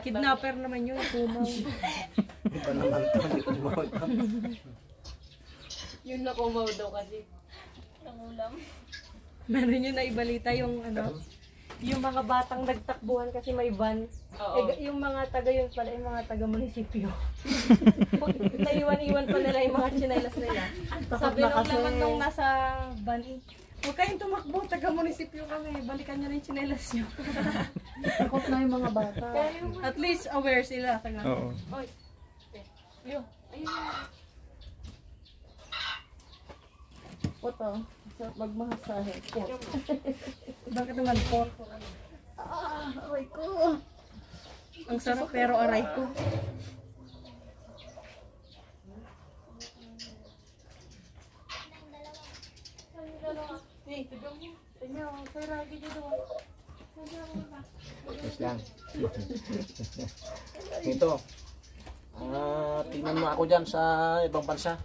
Kidnapper naman yun, kumaw. Iba naman ito, hindi ko kumaw ito. Yun na kumaw daw kasi. Nangulam. Meron yun na ibalita yung yung mga batang nagtakbuhan kasi may van. Yung mga taga yun pala, yung mga taga munisipyo. Naiwan-iwan pa nila yung mga tsinelas nila. Sabi nung naman nung nasa van, huwag kayong tumakbo, taga munisipyo kami. Balikan nyo na yung tsinelas nyo. Takot na yung mga bata. At least aware sila. Taga. Oo. Oy. Ayun. Ayun. Poto, magmahasahe. Bakit naman po? Aray ko. Ang sarap pero aray ko. Yes lang. Ito. Tingnan mo ako dyan sa ibang bansa.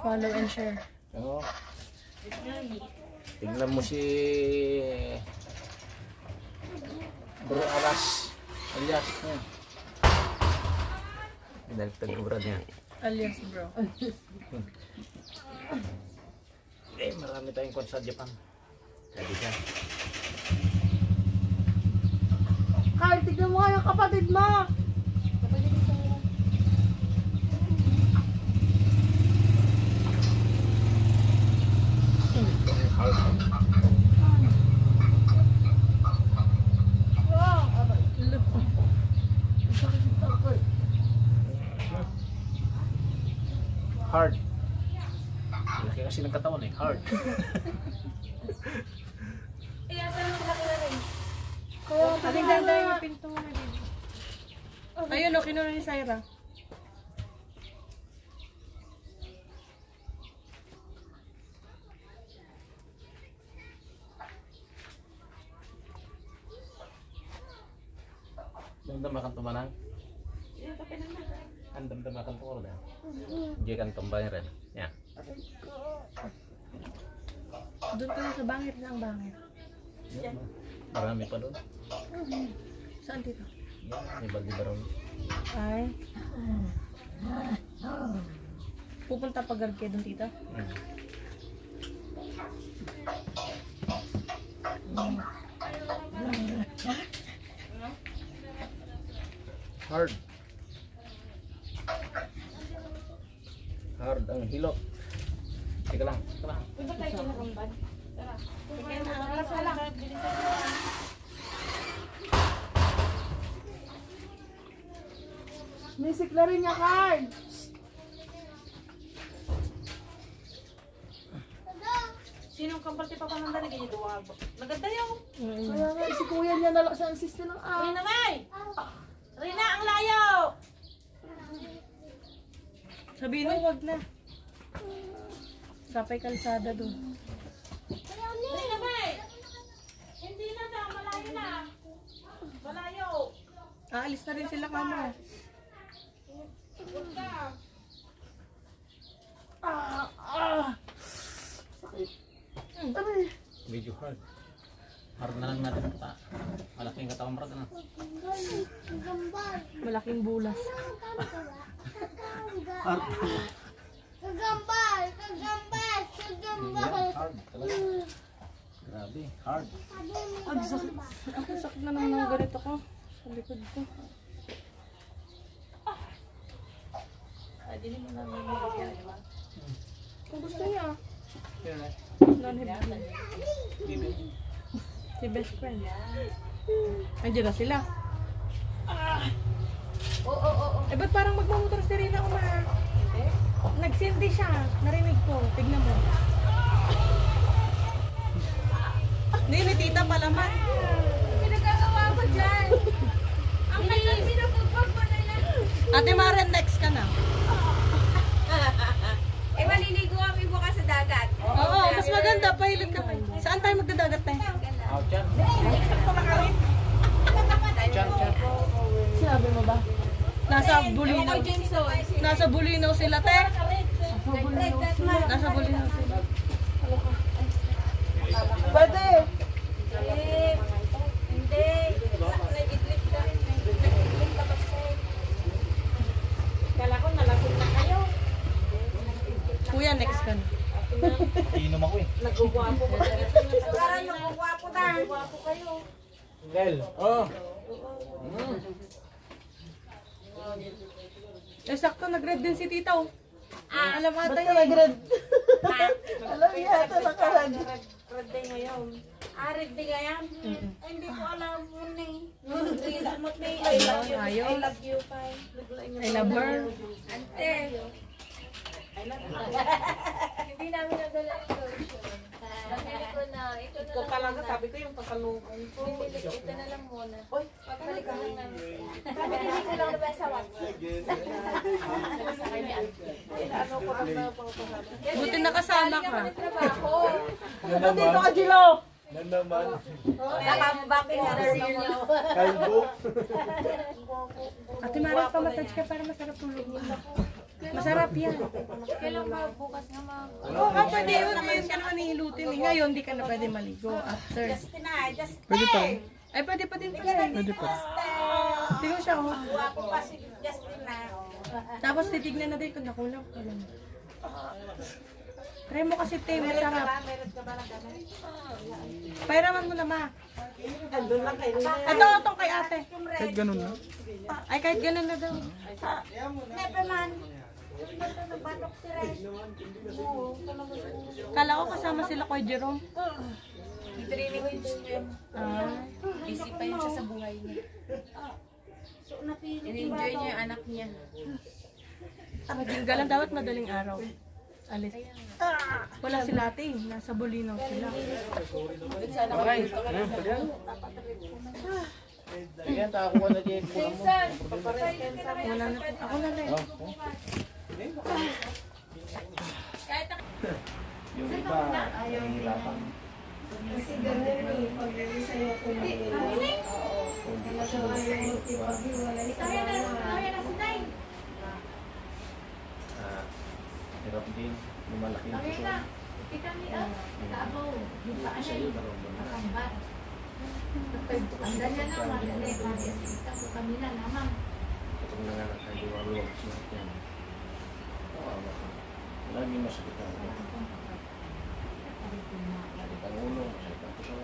Follow and share. Oo. Tingnan mo si Bro Alas. Alias. Pinagtag ko bro niya. Alias bro. Marami tayong kwan sa Japan. Sabi siya. Carl, tignan mo nga yung kapatid mo. Hard. Laki kasi ng katawan eh. Hard. Saan mo sila kilala? Ating ganda yung pinto mo na din. Ayun o, kinuha ni Syra. Damdaman tumanang. Damdaman tumuro na. Hindi kan tumbay rin. Yan. Doon ka na sa bangit na ang bangit. Marami pa doon. Saan dito? Yan, may baldi baron. Ay. Pupunta pa guard kayo doon tita? Hard. Hard ang hilot. Teka lang, teka lang. Iba tayo kinakambad. Tara. Kaya na ang alas wala. Bilisan mo. Music na rin niya, Carl. Sinong kampal ti papananda na ganyan duwag? Maganda yung. Kaya nga, si kuya niya na lang siya ang sister ng Rina, May! Rina, ang layo! Sabihin mo, wag na. Kapay kalsada doon. Rina, May! Hindi na daw, malayo na. Malayo. Aalis na rin sila kamo. Huwag ka. Medyo hard. Hard na lang natin ito. Malaking katawan mo rin. Malaking bulas. Hard. Kagambal! Kagambal! Kagambal! Hard talaga. Grabe, hard. Ang sakit. Ang sakit na naman ng ganito ko. Sa likod ko. Dili mo namin magigyan, di ba? Kung gusto niya. Yan na. Non-hebdal. Bibi. Si best friend. Andiyan na sila. Eh, ba't parang magmamotor si Rina ko na? Nagsindi siya. Narinig ko. Tignan mo. Hindi, tita palaman. Pinagagawa ko dyan! Ang kailan pinapagpag ko na lang! Ate Maren, next ka na. Eh, maliligo kami bukas sa dagat. Oo, mas maganda. Pahilip ka. Saan tayo magdadagat tayo? Out dyan. Dyan, dyan. Sinabi mo ba? Nasa Bulinaw. Nasa Bulinaw sila, te. Nasa Bulinaw sila. Pwede! Hindi. Nag-idlip ka. next ka na. Inom ako eh. Nagugwapo ko. Parang nagugwapo na. Nagugwapo kayo. Gel. Oh. Eh, sakto, nag-red din si tita, oh. Alam mo ata Ba't ka yun. nag-red? Alam niya ata naka-red. Red day ngayon. Arid di kaya? Hindi ko alam mo ni. I love you. Ayaw. I love you, Pai. I love her. Ante. Hindi namin nadala yung lotion. Nabili ko na. Ito na Ikaw lang talaga muna. sabi ko yung pasalubong ko. Ito na lang muna. Oy, Pagbalik ka lang namin. Binili ko lang naman sa WhatsApp. ano ko lang na pangpasabi. Buti nakasama Galing ka. ako ng trabaho. Dito ka, Gilo. Nan naman. Nakambak interview. Kalbo. Ate Mara, pa-massage ka para masarap tulog mo. Masarap yan. Kailan ba bukas nga mag... Oo, pwede yun. Ngayon ka naman ihilutin. Ngayon, di ka na pwede maligo. After. Pwede pa. Ay, pwede pa din pala. Pwede pa. Tingnan siya, oh. Guwapo pa si Justina. Tapos titignan na din kung nakulang ka lang. Try mo kasi, te. Masarap. Meron ka ba ng gamay? Pairaman mo na, ma. Andun lang kayo. Ito, itong kay ate. Kahit ganun na. Ay, kahit ganun na daw. Never man. Nabanok si Ray. Kala ko kasama sila kay Jerome. I-training ko yung stream. Ah. Busy pa yun siya sa buhay niya. So, napili In-enjoy niya yung anak niya. Maging galang dapat madaling araw. Alis. Wala sila ate. Nasa Bulinaw sila. Okay. Ayun, pwede yan. Ayan, takakuha na din. Kulang mo. Wala na. Ako na lang. Oh, oh. Yung iba, nahihirapan. Kasi ganun eh. Pag sa'yo ko na Hirap din. Lumalaki yung puso. Sa'yo, naramdaman. Kapag nanganak ka, luwag sa lahat yan. Kawawa ka. Laging masakit ang ulo. Masakit ang ulo, masakit ang puso.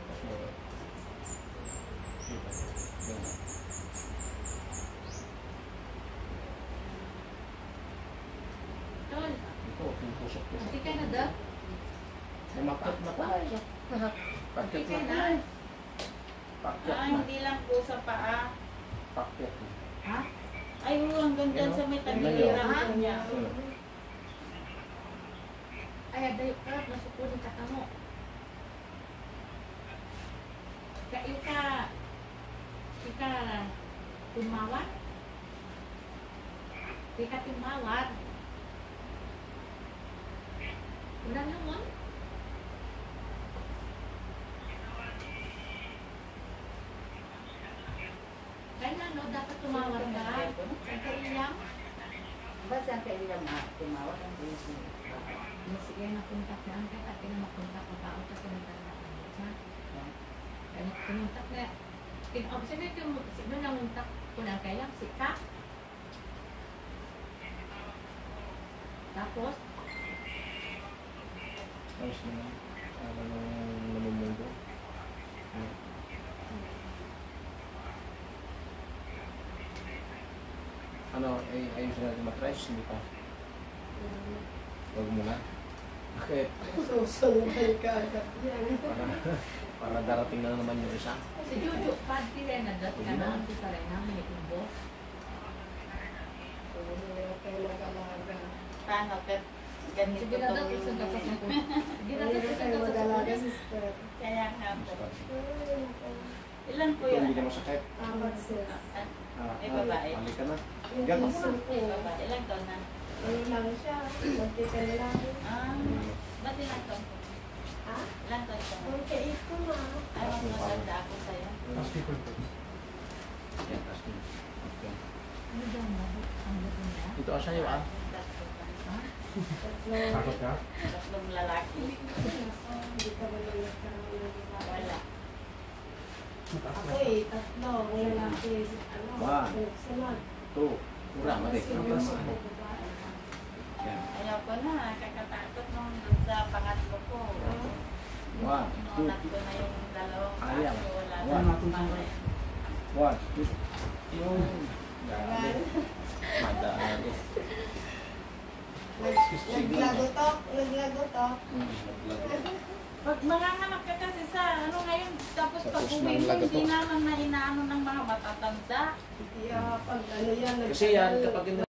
Kasi, yun. Ito, yung pusok-pusok. Hindi ka na da? Umakit na pa. Pakit na pa. Pakit na. Hindi lang po sa paa. Pakit na. Ay, hanggang dyan sa may tagiliran ko niya. Ay, adayo ka. Nasukulong ka mo. Kayo ka. Ika tumawat. Ika tumawat. Ulan naman. Kailan no, dapat tumawag ka. Saan ka ilang? Basta ang kailan tumawag ang Sige, napuntak na ang kaya at pinamapuntak ko pa. Tapos pinagtala ka niya. Kaya pumuntak na. Observe yung signo na muntak ko na kailang sika. Tapos, Ayos naman. Alam mo namumundo. Ano, ayusin natin matries, hindi pa. Huwag muna. Bakit? Para darating na naman yung isa. si Jojo, pati rin na dati ka na. Ang rin na, may ibo. Paano ka? Ganito Sige na daw, isang kapag na ko. Sige na daw, isang kapag na ko. Kaya nga po. Ilan po Ito yun? hindi ka masakit. May babae. Balik ka na. Diyan ka muna. Ilan taon na? Ah, ba't ilan taon? Ilan taon ka na? Ay, mas maganda ako sa'yo. Yan, taas mo. Okay. Ano daw mo? Ang maganda? Ito asa yung ah. Takot ka? Tatlong lalaki. Wala. One, two, kurang mati. Yan. Ayaw ko ko na, kakatakot nung dun sa pangatlo ko. 1, 2, Nunat ko na yung dalawang Ayan. kaso, wala One. na pare. 1, 2. Yung dami. Madaan. Naglago to. Pag manganganak ka kasi sa ano ngayon, tapos pag Tapos uwi mo, nang hindi lagatok. naman na inaano ng mga matatanda. Pag ano yan, Kasi yan, kapag